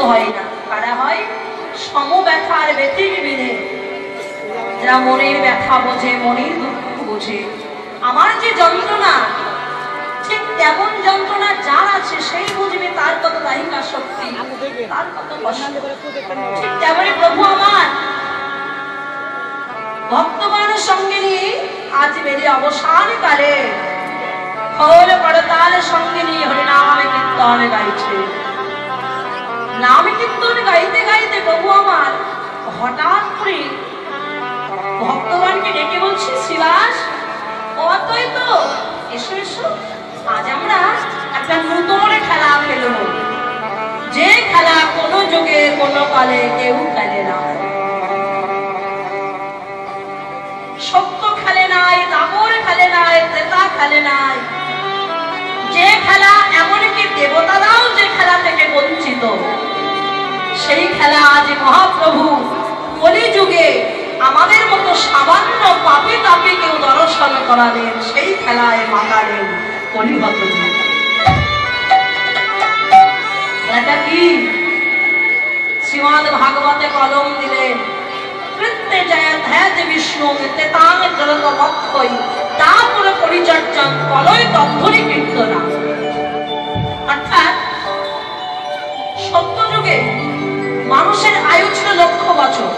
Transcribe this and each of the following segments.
হয় না, কারা হয়? সমব্যথার ব্যতিক বিনে, যারা মনের ব্যথা বোঝে, মনের দুঃখ বোঝে। আমার যে যন্ত্রণা, ঠিক তেমন যন্ত্রণা যার আছে সেই বুঝবে তার কত দাহিকা শক্তি, তার কত কষ্ট। ঠিক তেমনি প্রভু আমার ভক্তগণের সঙ্গে নিয়ে আজ বেরিয়ে অবসান কালে খোল করতাল সঙ্গে নিয়ে হরিনাম কীর্তন গাইছে। নাম কীর্তন গাইতে গাইতে প্রভু আমার হঠাৎ করে ভক্তগণকে ডেকে বলছি, শিবাস অদ্বৈত এসো এসো, আজ আমরা একটা নতুন খেলা খেলব, যে খেলা কোনো যুগে কোনো কালে কেউ খেলে না। সত্য খেলে নাই, দাপর খেলে নাই, ত্রেতা খেলে নাই, যে খেলা এমনকি দেবতারাও যে খেলা থেকে বঞ্চিত, সেই খেলা আজ মহাপ্রভু কলিযুগে আমাদের মতো সামান্য পাপী তাপী কেউ দর্শন করালেন, সেই খেলায় মাতালেন কলিহত। এটা কি? শ্রীমদ্ ভাগবতে কলম দিলেন, কৃত্যে জয়ধ্যাজ বিষ্ণু তেতাং জলতমক্ষয় তাপুর পরিচর্যাং কলয় তদ্ধরি কীর্তনা। অর্থাৎ সত্যযুগে মানুষের আয়ু ছিল 1,00,000 বছর।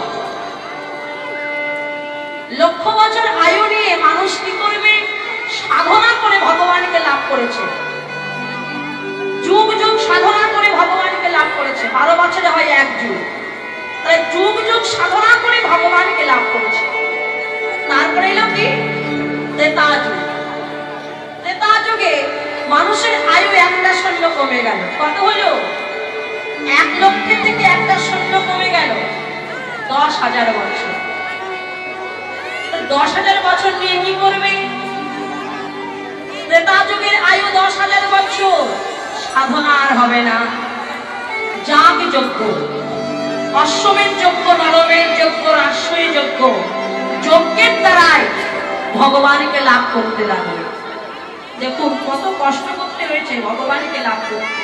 1,00,000 বছর আয়ু নিয়ে মানুষ কি করবে? সাধনা করে ভগবানকে লাভ করেছে, যুগ যুগ সাধনা করে ভগবানকে লাভ করেছে। 12 বছরে হয় 1 যুগ, তাই যুগ যুগ সাধনা করে ভগবানকে লাভ করেছে। তারপরে এলো কি? ত্রেতা যুগ। ত্রেতা যুগে মানুষের আয়ু 1টা শূন্য কমে গেল। কত হলো? 1 লক্ষের থেকে 1টা শূন্য কমে গেল 10,000 বছর। 10,000 বছর নিয়ে কি করবে? ত্রেতা যুগের আয়ু 10,000 বছর, সাধনা আর হবে না। যাগ যজ্ঞ, অশ্বমেধ যজ্ঞ, নরমেধ যজ্ঞ, রাজসূয় যজ্ঞ, যজ্ঞের দ্বারাই ভগবানকে লাভ করতে লাগবে। দেখুন কত কষ্ট করতে হয়েছে ভগবানকে লাভ করতে,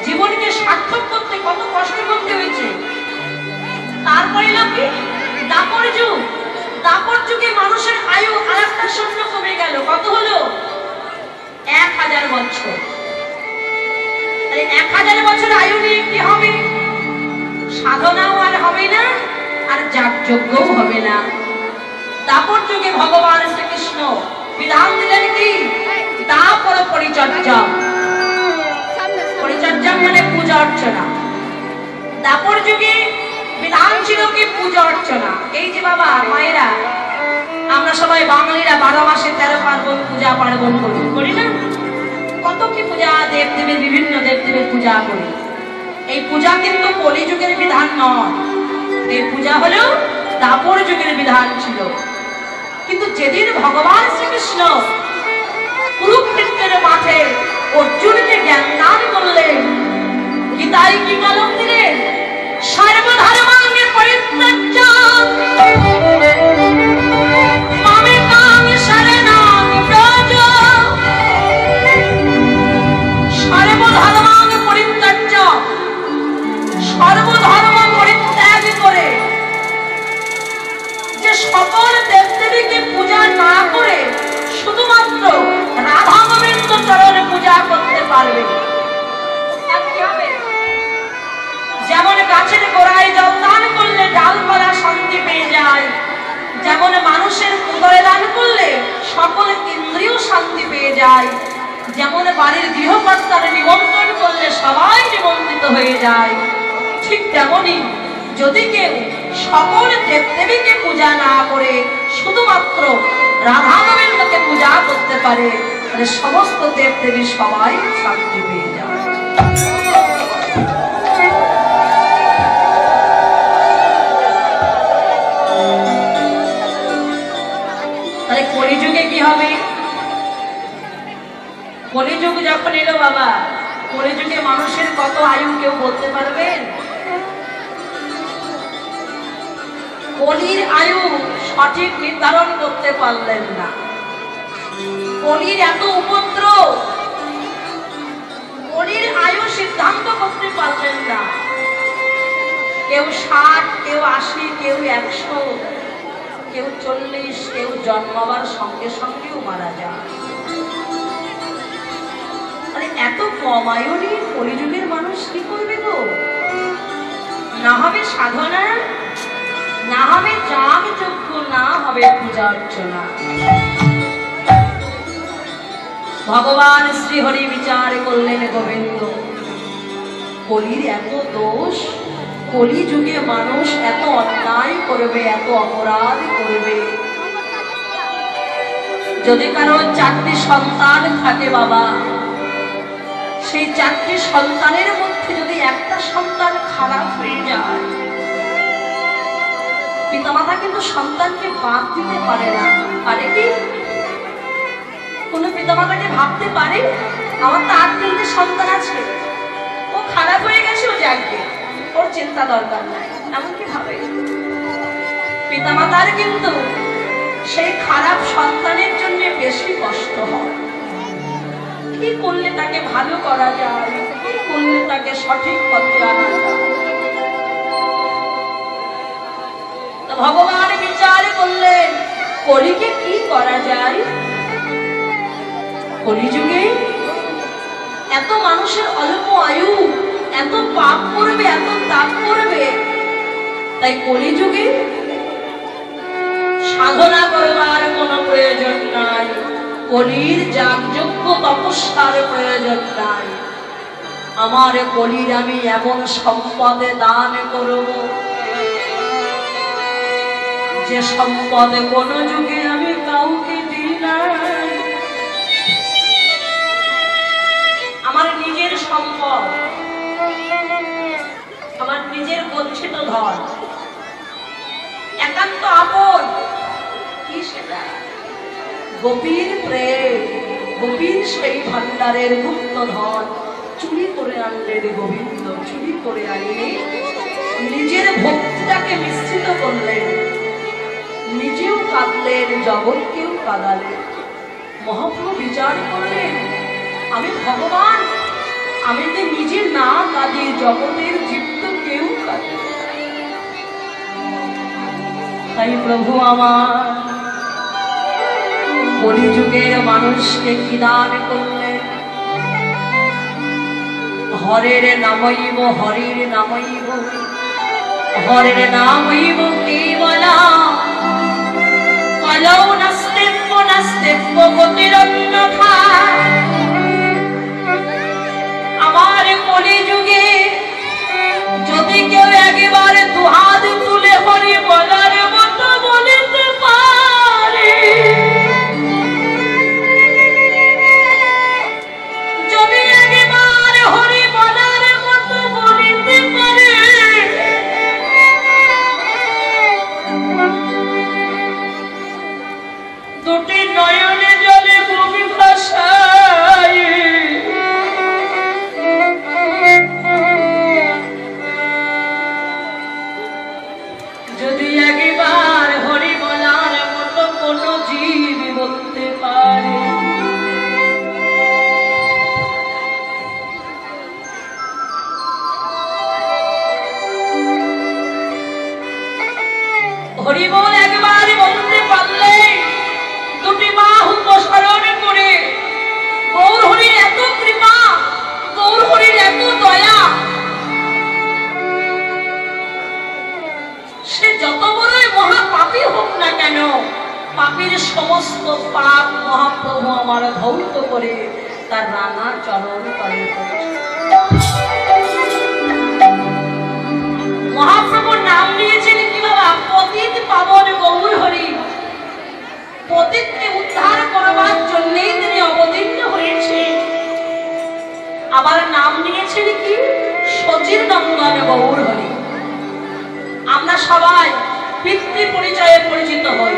জীবনকে সার্থক করতে কত কষ্ট করতে হয়েছে। তারপরে কি? দাপর যুগ। দাপর যুগে মানুষের আয়ু আরেকটা শূন্য কমে গেল। কত হলো? 1,000 বছর। 1,000 বছর আয়ু নিয়ে কি হবে? সাধনাও আর হবে না, আর যাগযজ্ঞও হবে না। দাপর যুগে ভগবান শ্রীকৃষ্ণ বিধান দিলেন কি? দাপর পরিচর্যা। পরিচর্যা মানে পূজা অর্চনা। দাপর যুগে বিধান ছিল কি? পূজা অর্চনা। এই যে বাবা মায়েরা, আমরা সবাই বাঙালিরা 12 মাসে 13 পার্বণ পূজা পার্বণ করি না? কত কি পূজা, দেবদেবীর বিভিন্ন দেবদেবীর পূজা করি। এই পূজা কিন্তু কলিযুগের বিধান নয়, এই পূজা হলো দাপর যুগের বিধান ছিল। কিন্তু যেদিন ভগবান শ্রীকৃষ্ণ কুরুক্ষেত্রের মাঠে অর্জুনকে জ্ঞান দান করলেন, গীতায় কি কলম দিলেন? সর্বধর্মাঙ্গে পরিত্যাজ্য মামেকাং শরণং ব্রজ। সর্বধর্মাঙ্গ পরিত্যাজ্য, সর্বধর্ম পরিত্যাগ করে যে সকল দেবদেবীকে পূজা না করে শুধুমাত্র রাধা গোবিন্দ চরণে পূজা করতে পারবে। যেমন গাছের গোড়ায় জল দান করলে ডালপালা শান্তি পেয়ে যায়, যেমন মানুষের উদরে দান করলে সকল ইন্দ্রিয় শান্তি পেয়ে যায়, যেমন বাড়ির গৃহকর্তার নিমন্ত্রণ করলে সবাই নিমন্ত্রিত হয়ে যায়, ঠিক তেমনি যদি কেউ সকল দেবদেবীকে পূজা না করে শুধুমাত্র রাধা গোবিন্দকে পূজা করতে পারে, তাহলে সমস্ত দেবদেবী সবাই শান্তি পেয়ে যায়। তাহলে কলিযুগে কি হবে? কলিযুগ যখন এলো বাবা, কলিযুগে মানুষের কত আয়ু কেউ বলতে পারবেন? কলির আয়ু সঠিক নির্ধারণ করতে পারলেন না। কলির এত উপদ্রব, কলির আয়ু সিদ্ধান্ত করতে পারলেন না। কেউ 60, কেউ 80, কেউ 100, কেউ 40, কেউ জন্মাবার সঙ্গে সঙ্গেও মারা যায়। আরে এত কম আয়ু নিয়ে কলিযুগের মানুষ কি করবে গো? না হবে সাধনা, না হবে যাগযজ্ঞ, না হবে পূজা অর্চনা। ভগবান শ্রীহরি বিচার করলেন, গোবিন্দ কলির এত দোষ, কলি যুগে মানুষ এত অন্যায় করবে, এত অপরাধ করবে। যদি কারো 4টি সন্তান থাকে বাবা, সেই 4টি সন্তানের মধ্যে যদি একটা সন্তান খারাপ হয়ে যায়, পিতামাতা কিন্তু সন্তানকে বাদ দিতে পারে না। পারে কি কোন পিতামাতাকে ভাবতে পারে আমার তো 8-3টে সন্তান আছে, ও খারাপ হয়ে গেছে, ও যাকে ওর চিন্তা দরকার নাই, এমনকি ভাবে? পিতামাতার কিন্তু সেই খারাপ সন্তানের জন্য বেশি কষ্ট হয়। কি করলে তাকে ভালো করা যায়, কি করলে তাকে সঠিক পথে আনা যায়। ভগবান বিচার করলেন, কলিকে কি করা যায়? কলিযুগে এত মানুষের অল্প আয়ু, এত পাপ করবে, এত তাপ করবে, তাই কলিযুগে সাধনা করবার কোনো প্রয়োজন নাই, কলির যাগযজ্ঞ তপস্যার প্রয়োজন নাই। আমার কলির আমি এমন সম্পদে দান করব যে সম্পদে কোন যুগে আমি কাউকে দিই না। আমার নিজের সম্পদ, আমার নিজের গচ্ছিত ধন, একান্ত আপন, কি সেটা? গোপীর প্রেম, গোপীর সেই ভান্ডারের গুপ্ত ধন চুরি করে আনলেন গোবিন্দ, চুরি করে আনলে নিজের ভক্তিটাকে মিশ্রিত করলেন, নিজেও কাঁদলেন, জগৎকেও কাঁদালেন। মহাপ্রভু বিচার করলেন, আমি ভগবান, আমি তো নিজে না কাঁদি, জগতের জীব তো কেউ কাঁদে। তাই প্রভু আমার কলিযুগের মানুষকে কি দান করলেন? হরের নামইব, হরির নামইব, হরের নামইব কেবলা, কলৌ নাস্তিব্য নাস্তিব্য গতিরন্যথা। আমার কলিযুগে যদি কেউ একেবারে দুহাত তুলে হরি বলার মতো বলিতে পারে, যদি একেবারে হরি বলার মতো বলিতে পারে, দুটি নয়নে জলে কবি ভাষায় যদি একবার হরি বলার মতো কোন জীব বলতে পারে, হরি বল একবার বলতে পারলে দুটি বাহু প্রসারণ করে, গৌর হরির এত কৃপা, গৌর হরির এত দয়া, সে যত বড়ই মহাপাপী হোক না কেন, পাপীর সমস্ত পাপ মহাপ্রভু আমার ধৌত করে তার রাঙা চরণ তলে মহাপ্রভুর নাম নিয়েছেন কি বাবা? পতিত পাবন গৌর হরি। পতিতকে উদ্ধার করবার জন্যই তিনি অবতীর্ণ হয়েছে। আবার নাম নিয়েছেন কি? সচির নন্দন গৌর হরি। আমরা সবাই পিতৃ পরিচয়ে পরিচিত হই,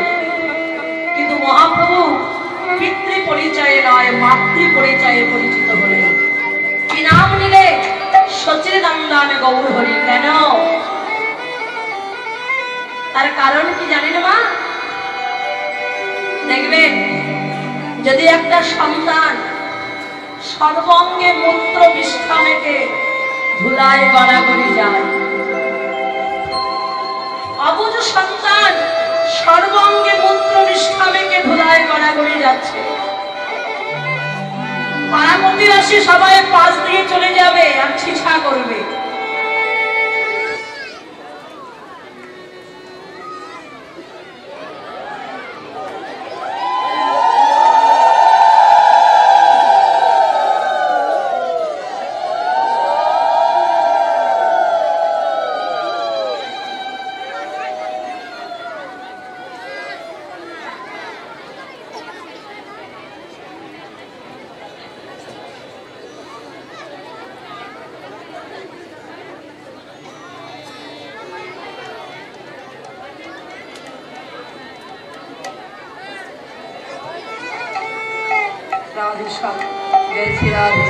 কিন্তু মহাপ্রভু পিতৃ পরিচয়ে নয়, মাতৃ পরিচয়ে পরিচিত হলেন। কি নাম নিলে? সচির নন্দন গৌর হরি। কেন? তার কারণ কি জানেন মা? দেখবেন, যদি একটা সন্তান সর্বঙ্গে মূত্র বিষ্ঠা মেখে ধুলায় গড়াগড়ি যায়, সন্তান সর্বাঙ্গে মন্ত্র নিষ্ঠা মেখে ধুলায় গড়াগড়ি যাচ্ছে। পাড়া প্রতিবেশী সবাই পাশ দিয়ে চলে যাবে আর ছিছা করবে। जय श्री राधे,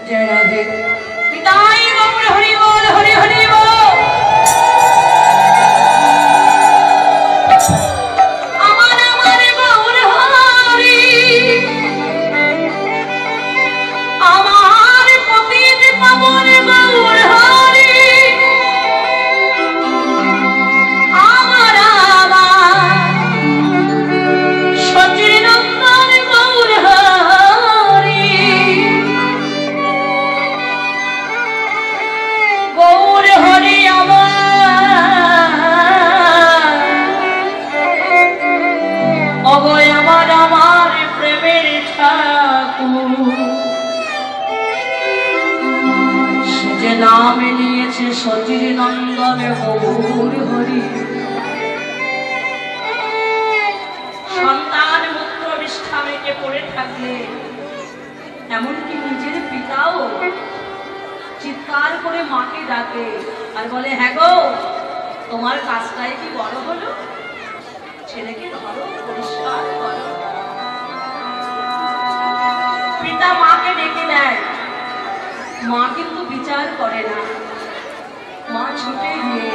जय राधे। पिताई गौर हरि बोल, हरि हरि बोल। अमर अमर गौर हरि, अमर पतित पावन गौर हरि, अमर नाम निये सचिर नंदन गौर हरि। सन्तान पुत्र निष्ठा मेके पड़े थाकले एमनकि निजेर पिताओ चित्कार करे माके डाके और बोले हाँ गो तोमार काजटाई कि बड़ हलो, छेलेके धरो परिष्कार करो। पिता माके डेके देय, माँ किन्तु विचार करे ना। माँ छुटे गিয়ে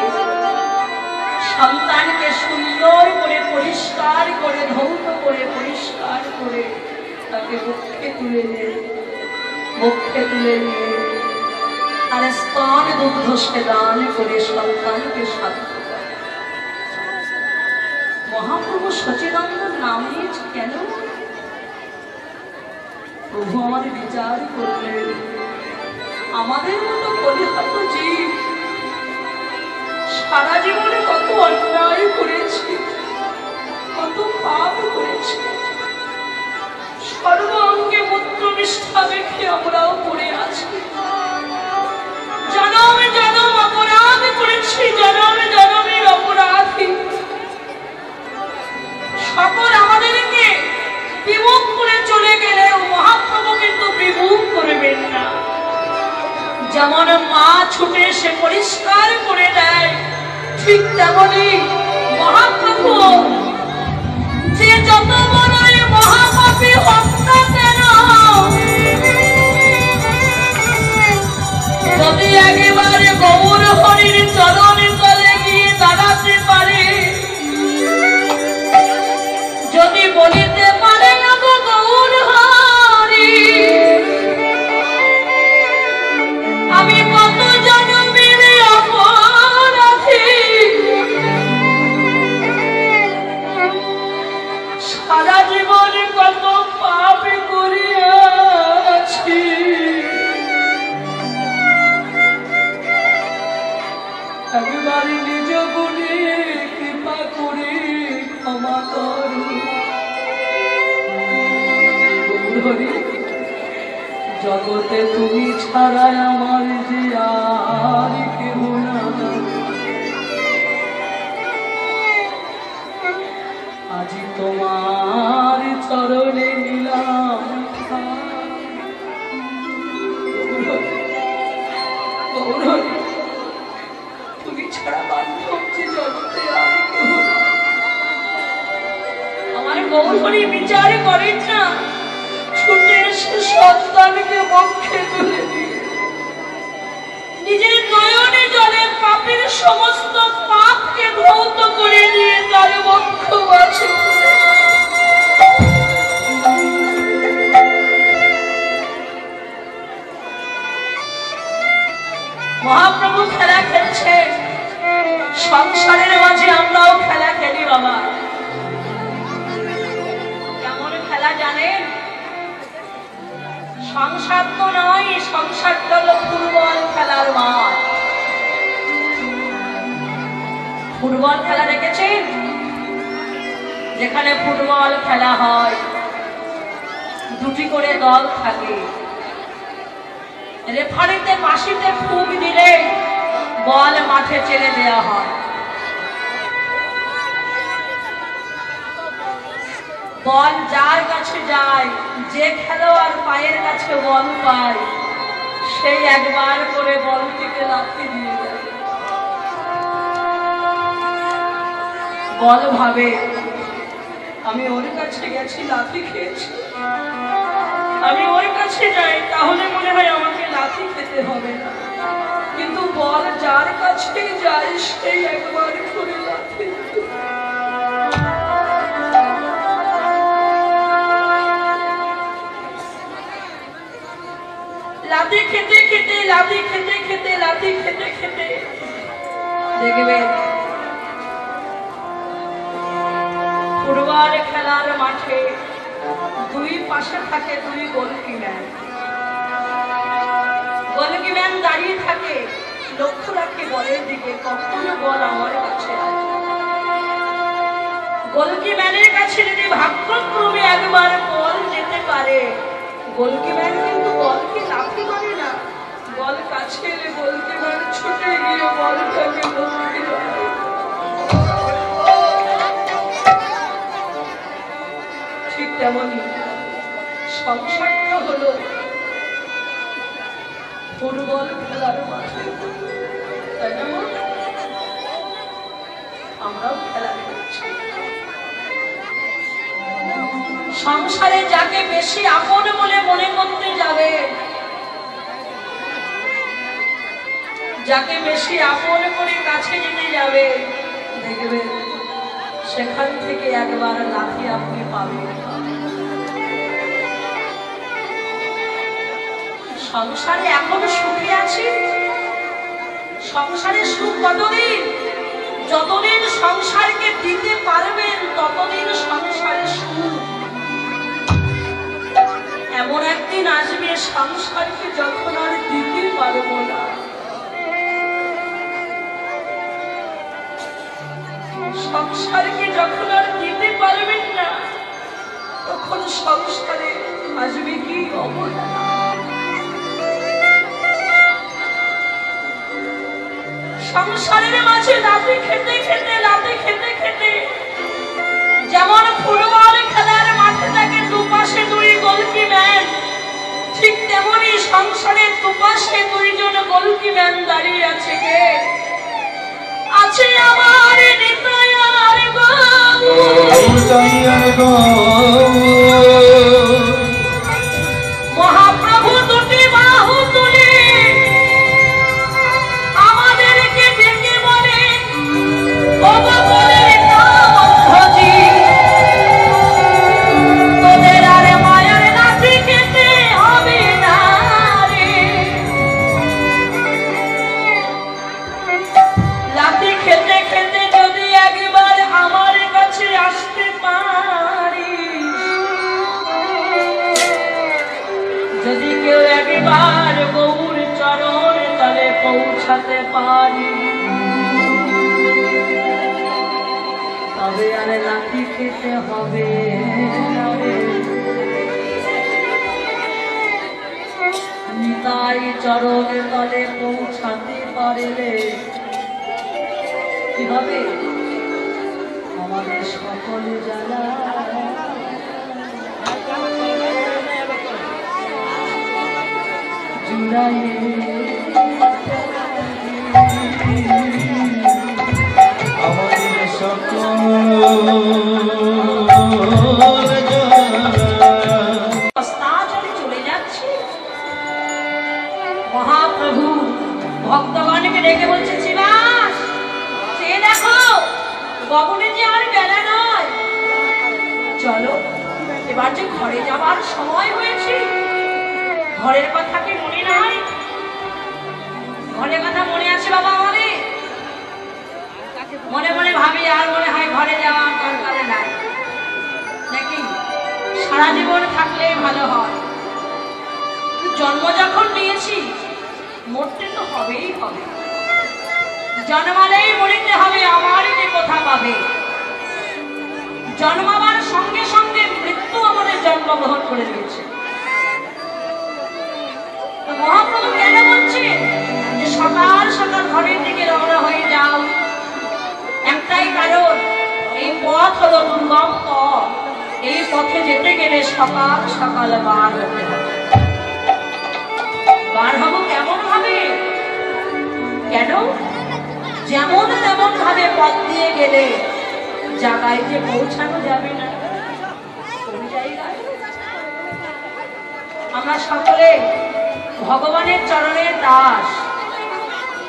সন্তানকে সুন্দর করে পরিষ্কার করে ধৌত করে পরিষ্কার করে তাকে মুখে তুলে নিয়ে আর স্তন দুগ্ধ দান করে সন্তানকে শান্ত করে। মহাপ্রভু সচিদানন্দ নাম নিয়েছে কেন? প্রভু আমার বিচার করলেন আমাদের মতো পরিহত জীব সারা জীবনে কত অন্যায় করেছি, কত পাপ করেছি, সর্বাঙ্গে মূত্র নিষ্ঠা মেখে আমরাও পড়ে আছি। জনমে জনম অপরাধ করেছি, জনমে জনমের অপরাধী। সকল আমাদেরকে বিমুখ করে চলে গেলেও মহাপ্রভু কিন্তু বিমুখ করবেন না। যেমন মা ছুটে সে পরিষ্কার করে দেয়, ঠিক তেমনি মহাপ্রভু যে যত বড়ই মহাপাপী হোক না কেন, যদি একেবারে গৌর হরির চরণ তলে গিয়ে দাঁড়াতে পারে, যদি বলিতে পারে না গো গৌর হরি আমি কত জনমের অপরাধী, সারা জীবনে কত পাপ করিয়াছি, একবারে নিজ গুণে কৃপা করে ক্ষমা করো। জগতে তুমি ছাড়া আমার যে আর কেহ না, আজি তোমার চরণে নিলাম তুমি ছাড়া বান্ধব যে জগতে আর কেহ না। আমার গৌর হরি বিচার করেন না, ছুটে এসে সন্তানকে বক্ষে তুলে দিয়ে নিজের নয়নে জলে পাপের সমস্ত পাপকে ধৌত করে দিয়ে তার বক্ষ বাছে মহাপ্রভু খেলা খেলছে, সংসারের মাঝে আমরাও খেলা খেলি বাবা। কেমন খেলা জানেন? সংসার তো নয়, সংসারটা হলো ফুটবল খেলার মাঠ। ফুটবল খেলা দেখেছেন? যেখানে ফুটবল খেলা হয় দুটি করে দল থাকে, রেফারিতে বাঁশিতে ফুঁক দিলে বল মাঠে চেলে দেওয়া হয়। বল যার কাছে যায়, যে খেলোয়াড় পায়ের কাছে বল পায়, সেই একবার করে বলটিকে লাথি দিয়ে দেয়। বল ভাবে আমি ওর কাছে গেছি, লাথি খেয়েছি, আমি ওর কাছে যাই তাহলে মনে হয় আমাকে লাথি খেতে হবে না। কিন্তু বল যার কাছে যায় সেই একবার করে লাথি। লাথি খেতে খেতে লাথি খেতে খেতে লাথি খেতে খেতে দেখবেন ফুটবল খেলার মাঠে দুই পাশে থাকে দুই গোলকিম্যান। গোলকিম্যান দাঁড়িয়ে থাকে, লক্ষ্য রাখে বলের দিকে, কখন বল আমার কাছে আসে। গোলকিম্যানের কাছে যদি ভাগ্যক্রমে একবার বল যেতে পারে, গোলকিম্যান কিন্তু বলকে লাথি মারে না, বল কাছে এলে গোলকিম্যান ছুটে গিয়ে বলটাকে লক্ষ্যে রাখে। ঠিক তেমনই সংসারটা হলো ফুটবল খেলার মাঠে, তাই না? আমরাও খেলা খেলছি। সংসারে যাকে বেশি আপন বলে মনে করতে যাবে, যাকে বেশি আপন করে কাছে যেতে যাবে, দেখবে সেখান থেকে একবার লাথি আপনি পাবেন। সংসারে এখন সুখে আছি, সংসারে সুখ কতদিন? যতদিন সংসারকে দিতে পারবেন ততদিন সংসারে সুখ। এমন একদিন আসবে সংসারকে যখন আর দিতে পারবো না, সংসারকে যখন আর দিতে পারবেন না, তখন সংসারে আসবে কি অবহেলা। সংসারের মাঝে লাথি খেতে খেতে লাথি খেতে খেতে যেমন ফুটবল খেলার মাঠে থাকে দুপাশে দুই গোলকিম্যান, ঠিক তেমনি সংসারের দুপাশে দুইজন গোলকিম্যান দাঁড়িয়ে আছে। কে আছে? আমার নিতাইয়ার গো, মহাপ্রভু দুটি বাহু তুলে আমাদেরকে ডেকে বলে, ও বলে ভজি তোদের আর মায়ের লাথি খেতে হবে না রে। লাথি খেতে খেতে যদি একবার আমার কাছে আসতে পারি, যদি কেউ একবার গৌর চরণ তলে পৌঁছাতে পারি, তবে আর লাথি খেতে হবে না রে। নিতাই চরণ তলে পৌঁছাতে পারলে কি হবে? আমাদের সকল জ্বালা জুড়াইয়ে আমাদের সকল চলে যাচ্ছে। মহাপ্রভু ভক্তগণকে ডেকে বলছে, শিবাস সে দেখো গগনে যে আর বেলা নয়, চলো এবার যে ঘরে যাবার সময় হয়েছে, ঘরের কথা কি মনে নাই? ঘরে কথা মনে আছে বাবা আমাদের? মনে মনে ভাবি আর মনে হয় ঘরে যাওয়া দরকার নাই নাকি? সারা জীবন থাকলেই ভালো হয়। জন্ম যখন নিয়েছি মরতে তো হবেই হবে, জন্মালেই মরিতে হবে, আমারই যে কথা পাবে। জন্মাবার সঙ্গে সঙ্গে মৃত্যু আমাদের জন্মগ্রহণ করে দিয়েছে। মহাপ্রভু কেন বলছেন যে সকাল সকাল ঘরের দিকে রওনা হয়ে যাও? একটাই কারণ, এই পথ হলো দুর্গম পথ, এই পথে যেতে গেলে সকাল সকাল বার হতে হবে। বার হব কেমন ভাবে? কেন? যেমন তেমন ভাবে পথ দিয়ে গেলে জায়গায় যে পৌঁছানো যাবে না। আমরা সকলে ভগবানের চরণের দাস।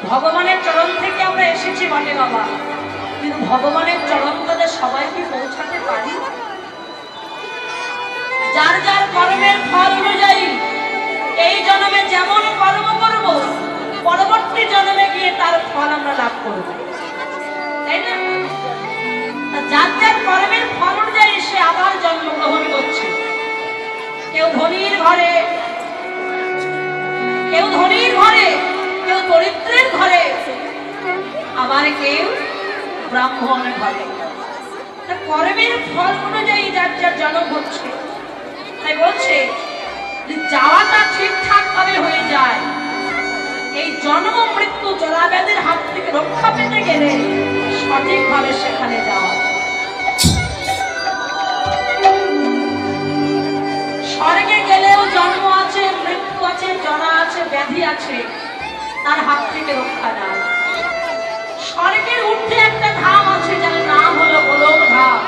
ভগবানের চরণ থেকে আমরা এসেছি বটে বাবা, কিন্তু ভগবানের চরণ তলে সবাই কি পৌঁছাতে পারি? যার যার কর্মের ফল অনুযায়ী এই জন্মে যেমন কর্ম করব, পরবর্তী জন্মে গিয়ে তার ফল আমরা লাভ করব, তাই না? যার যার কর্মের ফল অনুযায়ী সে আবার জন্মগ্রহণ করছে। কেউ ধনীর ঘরে, কেউ ধনীর ঘরে, কেউ দরিদ্রের ঘরে, আবার কেউ ব্রাহ্মণের ঘরে। কর্মের ফল অনুযায়ী যার যার জন্ম হচ্ছে। তাই বলছে যাওয়াটা ঠিকঠাক ভাবে হয়ে যায়। এই জন্ম মৃত্যু জরাব্যাধির হাত থেকে রক্ষা পেতে গেলে সঠিকভাবে সেখানে যাওয়া। স্বর্গে গেলেও জন্ম আছে, মৃত্যু আছে, জরা আছে, ব্যাধি আছে, তার হাত থেকে রক্ষা নাই। স্বর্গের ঊর্ধ্বে একটা ধাম আছে যার নাম হলো গোলক ধাম,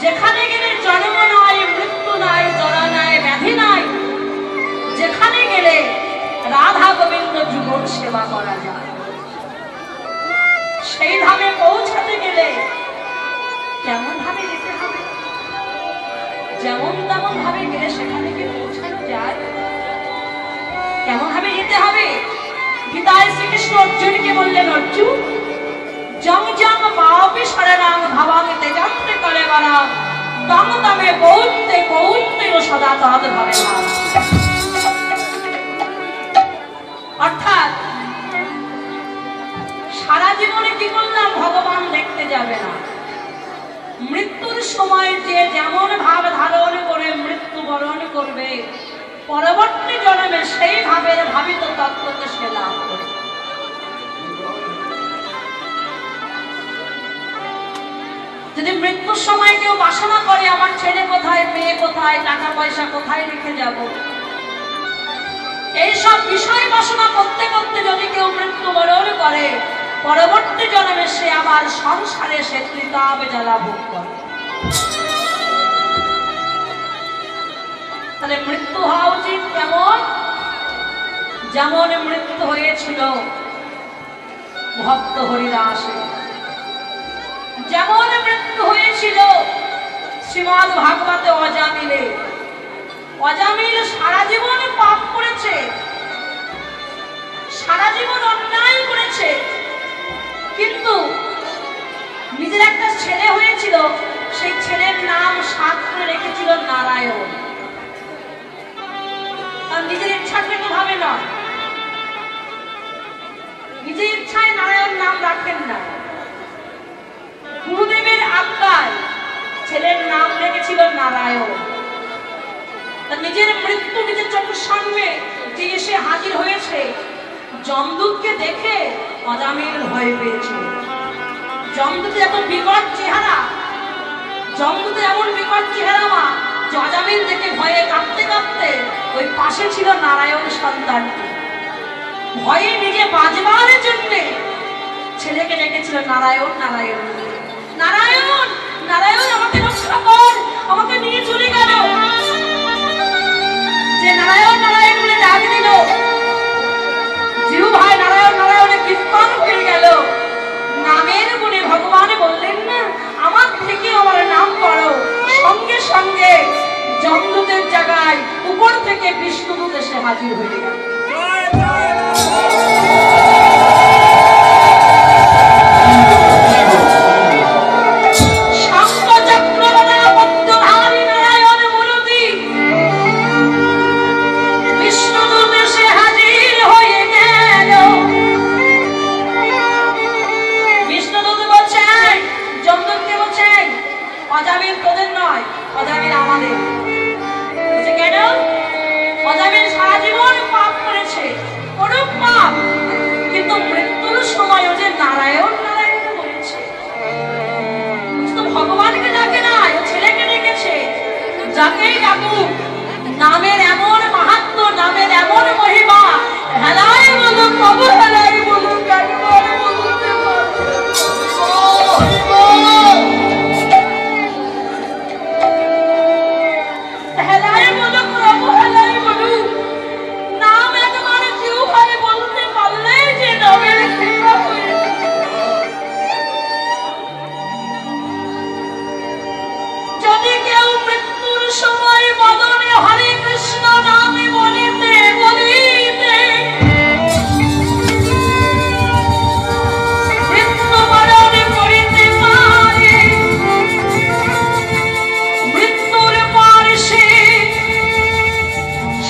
যেখানে গেলে জন্ম নাই, মৃত্যু নাই, জরা নাই, ব্যাধি নাই, যেখানে গেলে রাধা গোবিন্দ যুগল সেবা করা যায়। সেই ধামে পৌঁছাতে গেলে কেমন ভাবে যেতে হবে? যেমন তেমন ভাবে গেলে সেখানে কি পৌঁছানো যায়? কেমন ভাবে যেতে হবে? গীতায় শ্রীকৃষ্ণ অর্জুনকে বললেন, অর্জুন জং জং পাপি শরণাং ভাবাং তেজন্তে করে বারা তম তমে কৌন্তে কৌন্তে সদা তদ ভাবে না। অর্থাৎ সারা জীবনে কি করলাম? ভগবান দেখতে যাবে না। মৃত্যুর সময় যে যেমন ভাব ধারণ করে মৃত্যু বরণ করবে, পরবর্তী জন্মে সেই ভাবের ভাবিত তত্ত্বকে সে লাভ করবে। যদি মৃত্যুর সময় কেউ বাসনা করে আমার ছেলে কোথায়, মেয়ে কোথায়, টাকা পয়সা কোথায় রেখে যাব, এইসব বিষয় বাসনা করতে করতে যদি কেউ মৃত্যুবরণ করে, পরবর্তী জন্মে সে আবার সংসারে সে ত্রিতাপ জ্বালা ভোগ করে। তাহলে মৃত্যু হওয়া উচিত কেমন? যেমন মৃত্যু হয়েছিল ভক্ত হরিদাসের, যেমন মৃত্যু হয়েছিল শ্রীমদ ভাগবতে অজামিলে। অজামিল সারা জীবন পাপ করেছে, সারা জীবন অন্যায় করেছে, কিন্তু নিজের একটা ছেলে হয়েছিল, সেই ছেলের নাম সাত করে রেখেছিল নারায়ণ। আর নিজের ইচ্ছাকে তো ভাবে না, নিজের ইচ্ছায় নারায়ণ নাম রাখেন না, গুরুদেবের আজ্ঞায় ছেলের নাম রেখেছিল নারায়ণ। নিজের মৃত্যু নিজের চোখের সামনে যে এসে হাজির হয়েছে, যমদূতকে দেখে অজামিল ভয় পেয়েছিল। যমদূতের এত বিকট চেহারা, যমদূতের এমন বিকট চেহারা মা যে অজামিল দেখে ভয়ে কাঁপতে কাঁপতে ওই পাশে ছিল নারায়ণ সন্তানটি। ভয়ে নিজে বাঁচবার জন্য ছেলেকে ডেকেছিল নারায়ণ নারায়ণ নারায়ণ নারায়ণ, আমাকে রক্ষা কর, আমাকে নিয়ে চলে গেল। যে নারায়ণ নারায়ণ বলে ডাক দিল, জিহু ভাই নারায়ণ নারায়ণে কীর্তন হয়ে গেল। নামের গুণে ভগবান বললেন না আমার থেকে আমার নাম করো, সঙ্গে সঙ্গে যমদূতের জায়গায় উপর থেকে বিষ্ণুদূত এসে হাজির হয়ে গেল। বড় পাপ, কিন্তু মৃত্যুর সময় ও যে নারায়ণ নারায়ণ বলেছে। তো ভগবানকে ডাকে না, ও ছেলেকে ডেকেছে। যাকেই ডাকুক, নামের এমন মাহাত্ম্য, নামের এমন মহিমা, হেলাই বলুক প্রভু, হেলাই বলুক, একবার বলতে হেলাই বলুক প্রভু, হেলাই বলুক। নাম একবার জিহ্বায় বলতে পারলে যে নামের কৃপা হয়ে। যদি কেউ মৃত্যুর সময় বদনে হরে কৃষ্ণ নামে বলিতে বলিতে মৃত্যুবরণ করিতে পারে, মৃত্যুর পর সে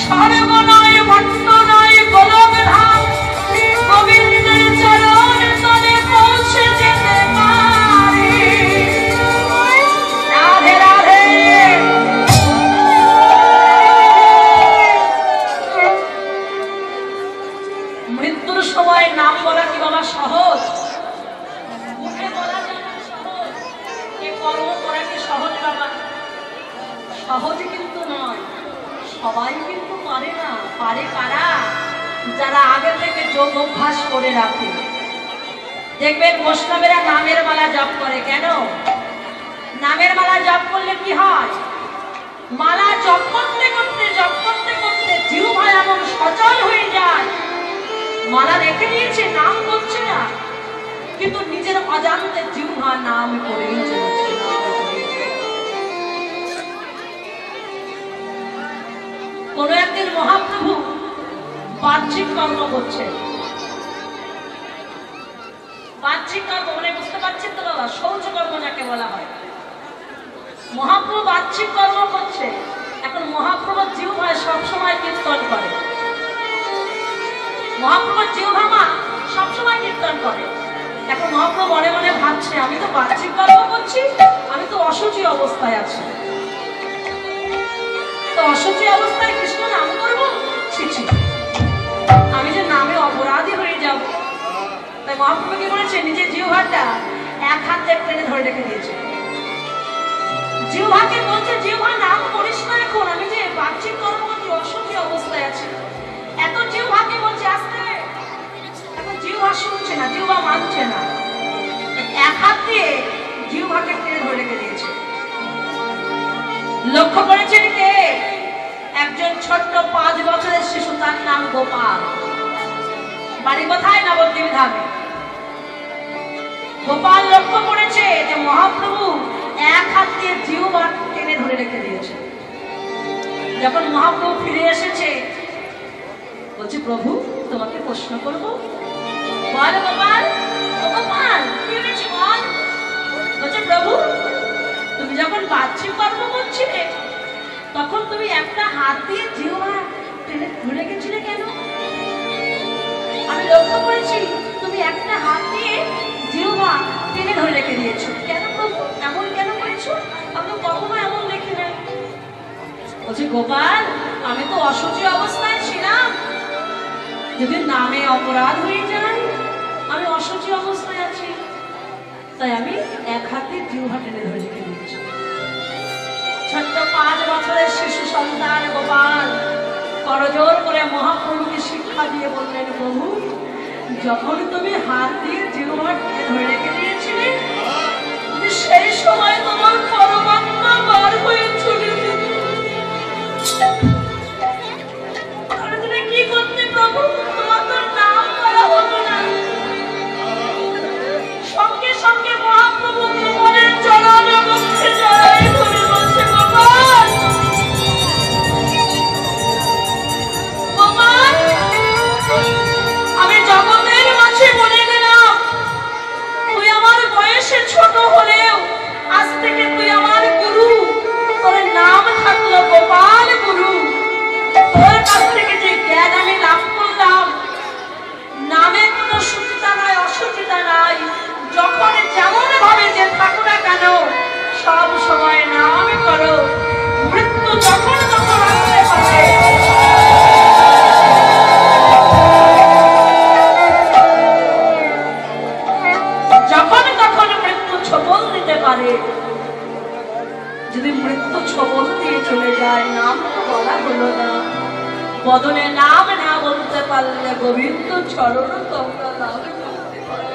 স্বর্গ নয়, মর্ত্য নয়, গোলক ধাম গোবিন্দের চরণ তলে পৌঁছে যেতে পারে। রাধে রাধে। মৃত্যুর সময় নাম বলা কি বাবা সহজ? মুখে বলা যায় না সহজ, এ কর্ম করা কি সহজ বাবা? সহজ কিন্তু নয়, সবাই কিন্তু পারে না। পারে কারা? যারা আগে থেকে যোগ অভ্যাস করে রাখে। দেখবেন বৈষ্ণবেরা নামের মালা জপ করে। কেন? নামের মালা জপ করলে কি হয়? মালা জপ করতে করতে জিহ্বা এমন সচল হয়ে যায়, মালা রেখে দিয়েছে, নাম করছে না, কিন্তু নিজের অজান্তে জিহ্বা নাম করেই চলেছে। কোন একদিন মহাপ্রভু বাহ্যিক কর্ম করছেন। বাহ্যিক কর্ম মানে বুঝতে পারছেন তো বাবা? শৌচ কর্ম যাকে বলা হয়। মহাপ্রভু বাহ্যিক কর্ম করছে। এখন মহাপ্রভুর জিহ্বায় সবসময় কীর্তন করে। মহাপ্রভুর জিহ্বা সবসময় কীর্তন করে। এখন মহাপ্রভু মনে মনে ভাবছে, আমি তো বাহ্যিক কর্ম করছি, আমি তো অশুচি অবস্থায় আছি। তো অশুচি অবস্থায় কৃষ্ণ নাম করবো? ছি, আমি যে নামে অপরাধী হয়ে যাব। তাই মহাপ্রভু কি করেছে? নিজের জিহ্বাটা এক হাতে টেনে ধরে রেখে দিয়েছে। জিহ্বাকে বলছে, জিহ্বা নাম করিস না এখন, আমি যে বাহ্যিক কর্ম করছি, অশুচি অবস্থায় আছি। এত জিহ্বাকে বলছে আসতে। এখন জিহ্বা শুনছে না, জিহ্বা মানছে না, এক হাত দিয়ে জিহ্বাকে টেনে ধরে রেখে দিয়েছে। লক্ষ্য করেছেন কে? একজন ছোট্ট 5 বছরের শিশু, তার নাম গোপাল। বাড়ি কোথায়? নবদ্বীপ ধামে। গোপাল লক্ষ্য করেছে যে মহাপ্রভু এক হাত দিয়ে জিহ্বা টেনে ধরে রেখে দিয়েছে। যখন মহাপ্রভু ফিরে এসেছে, বলছে প্রভু তোমাকে প্রশ্ন করবো। বল গোপাল। ও গোপাল, কি হয়েছে বল? বলছে প্রভু তুমি যখন বাহ্যিক কর্ম করছিলে, তখন তুমি একটা হাত দিয়ে জিহ্বা টেনে ধরে রেখেছিলে কেন? আমি লক্ষ্য করেছি তুমি একটা হাত দিয়ে জিহ্বা টেনে ধরে রেখে দিয়েছো। কেন প্রভু, এমন কেন করেছো? আমি তো কখনো এমন দেখি নাই। বলছে গোপাল, আমি তো অশুচি অবস্থায় ছিলাম। যদি নামে অপরাধ হয়ে যায়, আমি অশুচি অবস্থায় আছি, তাই আমি এক হাতে জিহ্বা টেনে ধরে রেখে দিয়েছি। ছোট্ট 5 বছরের শিশু সন্তান গোপাল করজোর করে মহাপ্রভুকে শিক্ষা দিয়ে বললেন, প্রভু যখন তুমি হাত দিয়ে জিহ্বা টেনে ধরে রেখে দিয়েছিলে, সেই সময় তোমার পরমাত্মা বার হয়ে চলে যেত। তুমি কি করতে প্রভু? তোমার তো নাম করা হতো না। সঙ্গে সঙ্গে মহাপ্রভু তোমার চরণ মুখে জড়াই ধরে বলছে, গোপাল গোপাল, আমি জগতের মাঝে বলে গেলাম, তুই আমার বয়সে ছোট হলেও আজ থেকে তুই আমার বদনে নাম না বলতে পারলে গোবিন্দ চরণ তোমরা নাম করতে পারো।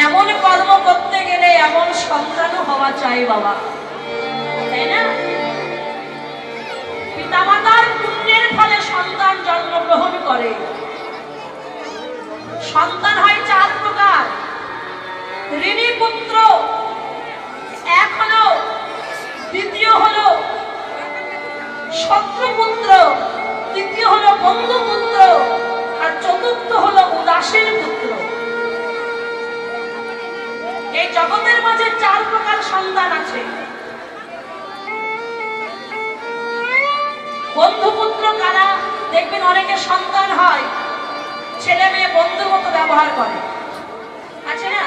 এমন কর্ম করতে গেলে এমন সন্তানও হওয়া চাই বাবা, তাই না? পিতামাতার পুণ্যের ফলে সন্তান জন্মগ্রহণ করে। সন্তান হয় 4 প্রকার। ঋণী পুত্র এক হলো, দ্বিতীয় হলো শত্রুপুত্র, তৃতীয় হলো বন্ধুপুত্র, আর চতুর্থ হলো উদাসীন পুত্র। এই জগতের মাঝে 4 প্রকার সন্তান আছে। বন্ধুপুত্র কারা? দেখবেন অনেকে সন্তান হয়, ছেলে মেয়ে বন্ধুর মতো ব্যবহার করে, আছে না?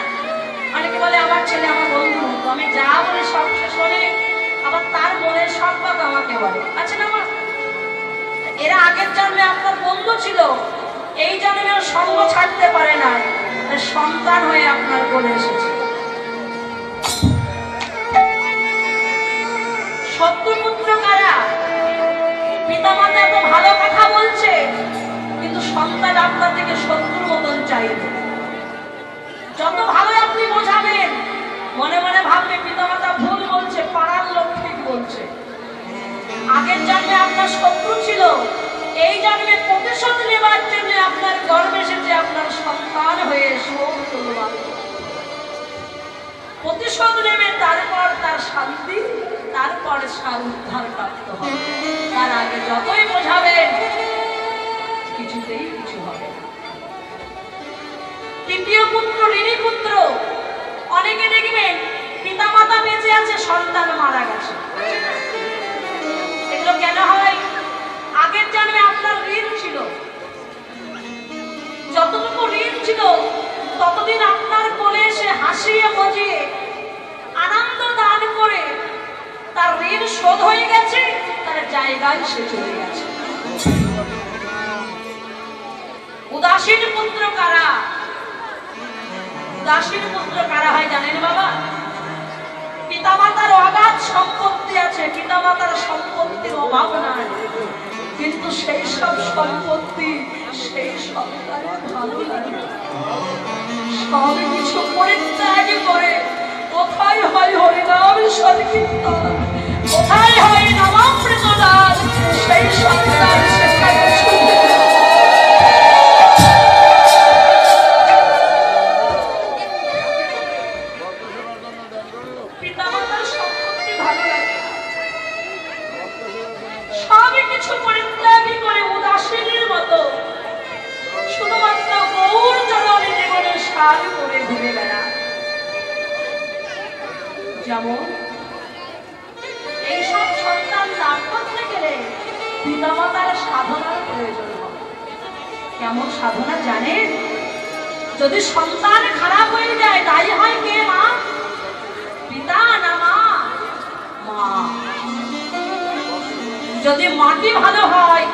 অনেকে বলে আমার ছেলে আমার বন্ধু, আমি যা বলে সব শোনে, আবার তার মনের সব কথা আমাকে বলে, আছে না? আমার এরা আগের জন্মে আপনার বন্ধু ছিল, এই জন্মেও সঙ্গ ছাড়তে পারে না, সন্তান হয়ে আপনার বলে এসেছে। শত্রুপুত্র কারা? পিতামাতা এত ভালো কথা বলছে, কিন্তু সন্তান আপনার থেকে শত্রুর মতন চাইবে। যত ভালো আপনি বোঝাবেন, মনে মনে ভাববে পিতামাতা ভুল বলছে, পাড়ার লোক ঠিক বলছে। আগের জন্মে আপনার শত্রু ছিল, এই জন্মে প্রতিশোধ নেবার জন্য আপনার গর্ভে এসেছে, আপনার সন্তান হয়ে প্রতিশোধ নেবে, তারপর তার শান্তি, তারপর সার উদ্ধার প্রাপ্ত হবে। তার আগে যতই বোঝাবেন কিছুতেই কিছু হবে না। তৃতীয় পুত্র ঋণী পুত্র। অনেকে দেখবেন পিতামাতা বেঁচে আছে, সন্তান মারা গেছে। এগুলো কেন হয়? আগের জন্মে আপনার ঋণ ছিল, যতটুকু ঋণ ছিল ততদিন আপনার কোলে এসে হাসিয়ে মজিয়ে আনন্দ দান করে তার ঋণ শোধ হয়ে গেছে, তার জায়গায় সে চলে গেছে। উদাসীন পুত্র কারা? উদাসীন পুত্র কারা হয় জানেন বাবা? পিতামাতার অগাধ সম্পত্তি আছে, পিতামাতার সম্পত্তির অভাব নাই, কিন্তু সেই সব সম্পত্তি সেই সন্তানের ভালো লাগে, সব কিছু পরিত্যাগ করে কোথায় হয় হরিনাম সংকীর্তন, কোথায় হয় নামামৃত দান, সেই সন্তান সেখানে ছুটে পিতামাতার সম্পত্তি ভালো লাগে, সব কিছু পরিত্যাগী করে উদাসীনের মতো শুধুমাত্র গৌর চরণে জীবনের সার করে ঘুরে বেড়া। যেমন এইসব সন্তান লাভ করতে গেলে পিতামাতার সাধনার প্রয়োজন হবে। কেমন সাধনা জানেন? যদি সন্তান খারাপ হয়ে যায়, দায়ী হয় কে? মা, পিতা না মা? মা। যদি মাটি ভালো হয়,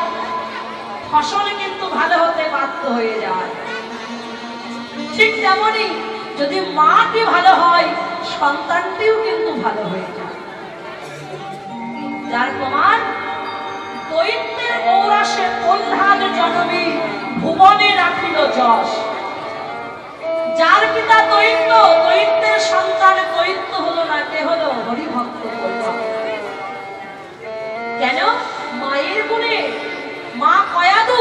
ফসল কিন্তু ভালো হতে বাধ্য হয়ে যায়। ঠিক তেমনি যদি মাটি ভালো হয়, সন্তানটিও কিন্তু ভালো হয়ে যায়। যার প্রমাণ দৈত্যের ঔরাসে প্রহ্লাদ জনমী ভুবনে রাখিল যশ। যার পিতা দৈত্য, দৈত্যের সন্তান দৈত্য হলো না, কে হলো? হরিভক্ত প্রহ্লাদ। কেন? মায়ের গুণে। মা কয়াদু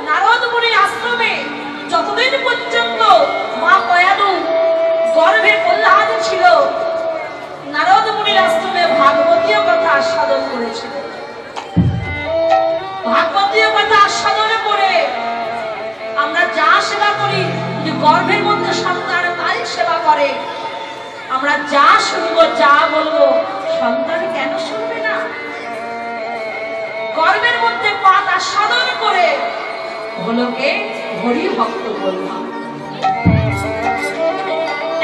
নারদ মুনির আশ্রমে যতদিন পর্যন্ত মা কয়াদু গর্ভে প্রহ্লাদ ছিল, নারদ মুনির আশ্রমে ভাগবতীয় কথা আস্বাদন করেছিল। ভাগবতীয় কথা আস্বাদন করে আমরা যা সেবা করি, যে গর্ভের মধ্যে সন্তান তাই সেবা করে, আমরা যা শুনবো যা বলবো, সন্তান কেন শুনবে না? গর্ভের মধ্যে পাত আস্বাদন করে হলোকে হরি ভক্ত বললাম।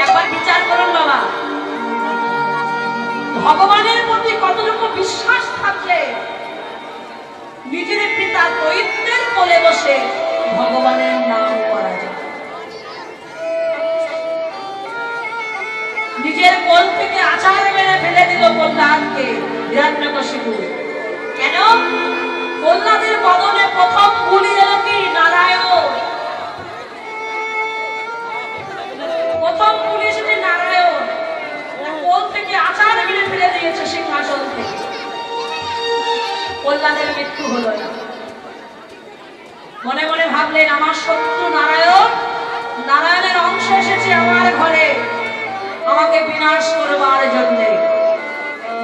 একবার বিচার করুন বাবা, ভগবানের প্রতি কতটুকু বিশ্বাস থাকলে নিজের পিতা দৈত্যের কোলে বসে ভগবানের নাম করা যায়। নিজের কোল থেকে আচার মেরে ফেলে দিল প্রহ্লাদকে, বিরাট হিরণ্যকশিপু। কেন? প্রহ্লাদের বদনে প্রথম গুলি এলো কি? নারায়ণ। প্রথম গুলি এসেছে নারায়ণ। কোল থেকে আচার মেরে ফেলে দিয়েছে সিংহাসন থেকে। প্রহ্লাদের মৃত্যু হলো না। মনে মনে ভাবলেন, আমার শত্রু নারায়ণ, নারায়ণের অংশ এসেছে আমার ঘরে আমাকে বিনাশ করবার জন্য।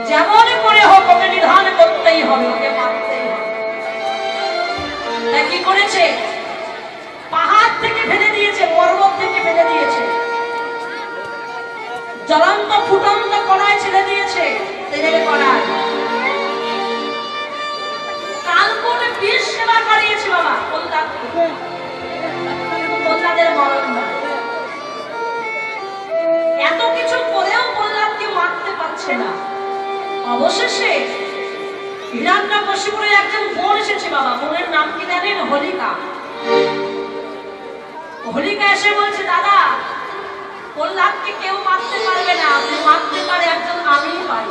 যেমন করে হোক ওকে নিধন করতেই হবে, ওকে মারতেই হবে। তাই কি করেছে? পাহাড় থেকে ফেলে দিয়েছে, পর্বত থেকে ফেলে দিয়েছে, জ্বলন্ত ফুটন্ত কড়াই ছেড়ে দিয়েছে, তেলের কড়াই। কালকুট বিষ সেবা করিয়েছে বাবা প্রহ্লাদকে। প্রহ্লাদের মরণ নয়। এত কিছু করেও প্রহ্লাদকে মারতে পারছে না। অবশেষে হিরণ্যকশিপুর একজন বোন এসেছে বাবা। বোনের নাম কি জানেন? হোলিকা। হোলিকা এসে বলছে, দাদা প্রহ্লাদকে কেউ মারতে পারবে না, মারতে পারে একজন আমিই পারি।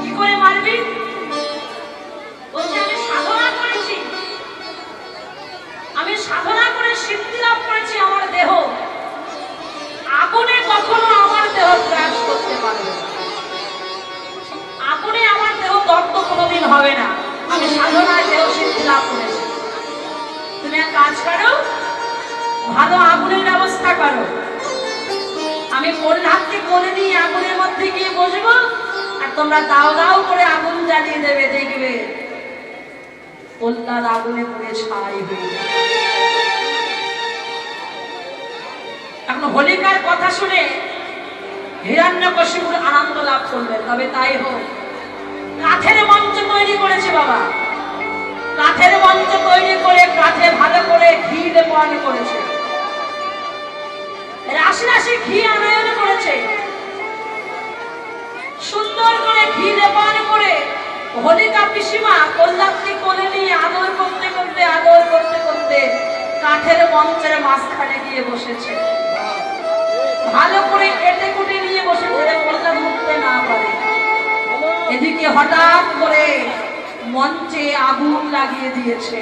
কি করে মারবি? বলছে, আমি সাধনা করেছি, আমি সাধনা করে সিদ্ধি লাভ করেছি। আমার দেহ আগুনে কখনো আমার দেহ গ্রাস করতে পারবে না, আগুনে আমার দেহ দগ্ধ কোনোদিন হবে না। আমি সাধনায় দেহ সিদ্ধি লাভ করেছি। তুমি এক কাজ করো, ভালো আগুনের ব্যবস্থা করো। আমি প্রহ্লাদকে কোলে নিয়ে আগুনের মধ্যে গিয়ে বসবো, আর তোমরা দাও দাও করে আগুন জ্বালিয়ে দেবে। দেখবে প্রহ্লাদ আগুনে পুড়ে ছাই হয়ে যাবে। এখন হোলিকার কথা শুনে হিরণ্যকশিপুর আনন্দ লাভ করলেন। তবে তাই হোক, কাঠের মঞ্চ তৈরি করেছে বাবা। কাঠের মঞ্চ তৈরি করে কাঠে ভালো করে ঘি লেপন করেছে, রাশি রাশি ঘি আনয়ন করেছে। সুন্দর করে ঘি লেপন করে হোলিকা পিসিমা প্রহ্লাদকে কোলে নিয়ে আদর করতে করতে আদর করতে করতে কাঠের মঞ্চের মাঝখানে গিয়ে বসেছে। ভালো করে কেটে কুটে নিয়ে বসেছে, প্রহ্লাদ উঠতে না পারে। এদিকে হঠাৎ করে মঞ্চে আগুন লাগিয়ে দিয়েছে।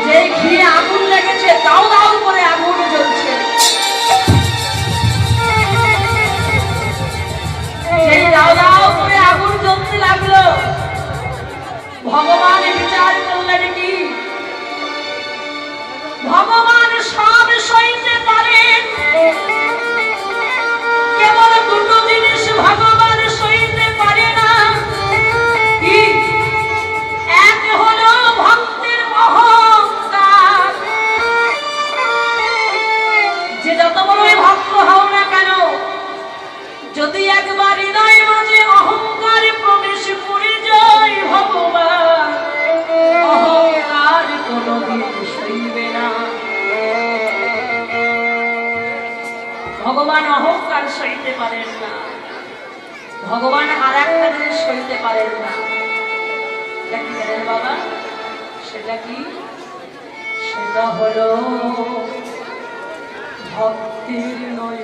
যে ঘি আগুন লেগেছে, দাও দাও করে আগুন জ্বলছে। সেই দাও দাও করে আগুন জ্বলতে লাগলো। ভগবান বিচার করলেন কি? ভগবান সব সইতে পারেন, কেবল দুটো জিনিস ভগবান সইতে পারে না। কি? এক হলো ভক্তের অহংকার। যে যত বড়ই ভক্ত হও না কেন, যদি একবার হৃদয় মাঝে অহংকার প্রবেশ করে যায়, ভগবান অহংকার কোনদিন সইবে না। ভগবান অহংকার সইতে পারেন না। ভগবান আর একটা জিনিস সইতে পারেন না। সেটা কি জানেন বাবা? সেটা কি? সেটা হলো ভক্তির নয়